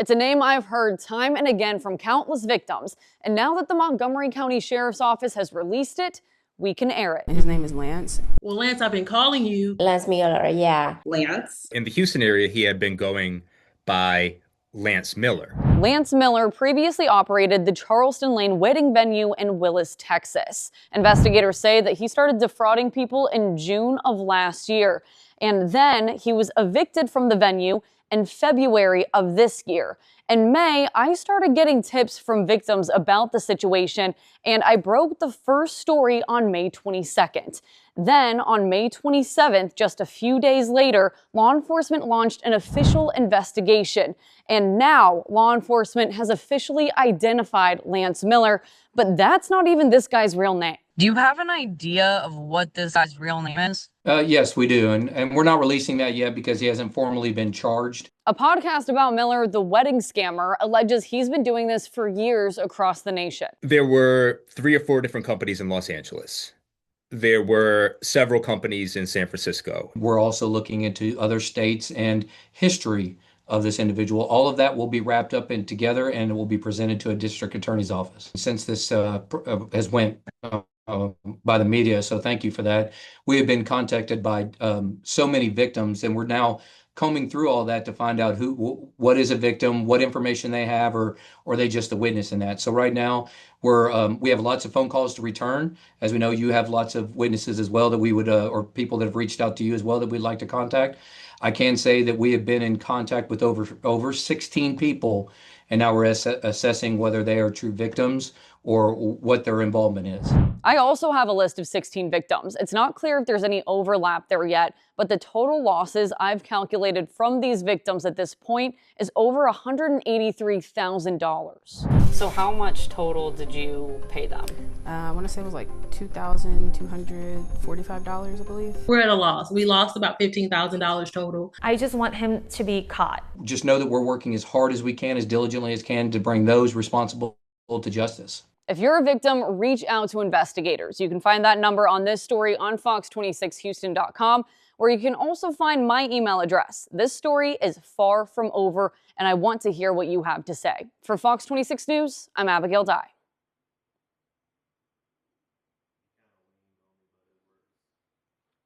It's a name I've heard time and again from countless victims, and now that the Montgomery County Sheriff's Office has released it, we can air it. His name is Lance. Well, Lance, I've been calling you. Lance Miller, yeah. Lance. In the Houston area, he had been going by Lance Miller. Lance Miller previously operated the Charleston Lane wedding venue in Willis, Texas. Investigators say that he started defrauding people in June of last year, and then he was evicted from the venue in February of this year. In May, I started getting tips from victims about the situation, and I broke the first story on May 22nd. Then, on May 27th, just a few days later, law enforcement launched an official investigation. And now, law enforcement has officially identified Lance Miller, but that's not even this guy's real name. Do you have an idea of what this guy's real name is? Yes, we do. And we're not releasing that yet because he hasn't formally been charged. A podcast about Miller, the wedding scammer, alleges he's been doing this for years across the nation. There were 3 or 4 different companies in Los Angeles. There were several companies in San Francisco. We're also looking into other states and history of this individual. All of that will be wrapped up in together and it will be presented to a district attorney's office. Since this has went by the media, so thank you for that. We have been contacted by so many victims, and we're now combing through all that to find out what is a victim, what information they have, or are they just a witness in that. So right now we have lots of phone calls to return. As we know, you have lots of witnesses as well that we would, or people that have reached out to you as well that we'd like to contact. I can say that we have been in contact with over 16 people, and now we're assessing whether they are true victims or what their involvement is. I also have a list of 16 victims. It's not clear if there's any overlap there yet, but the total losses I've calculated from these victims at this point is over $183,000. So how much total did you pay them? I want to say it was like $2,245, I believe. We're at a loss. We lost about $15,000 total. I just want him to be caught. Just know that we're working as hard as we can, as diligently as can, to bring those responsible to justice. If you're a victim, reach out to investigators. You can find that number on this story on fox26houston.com, where you can also find my email address. This story is far from over, and I want to hear what you have to say. For Fox 26 News, I'm Abigail Dye.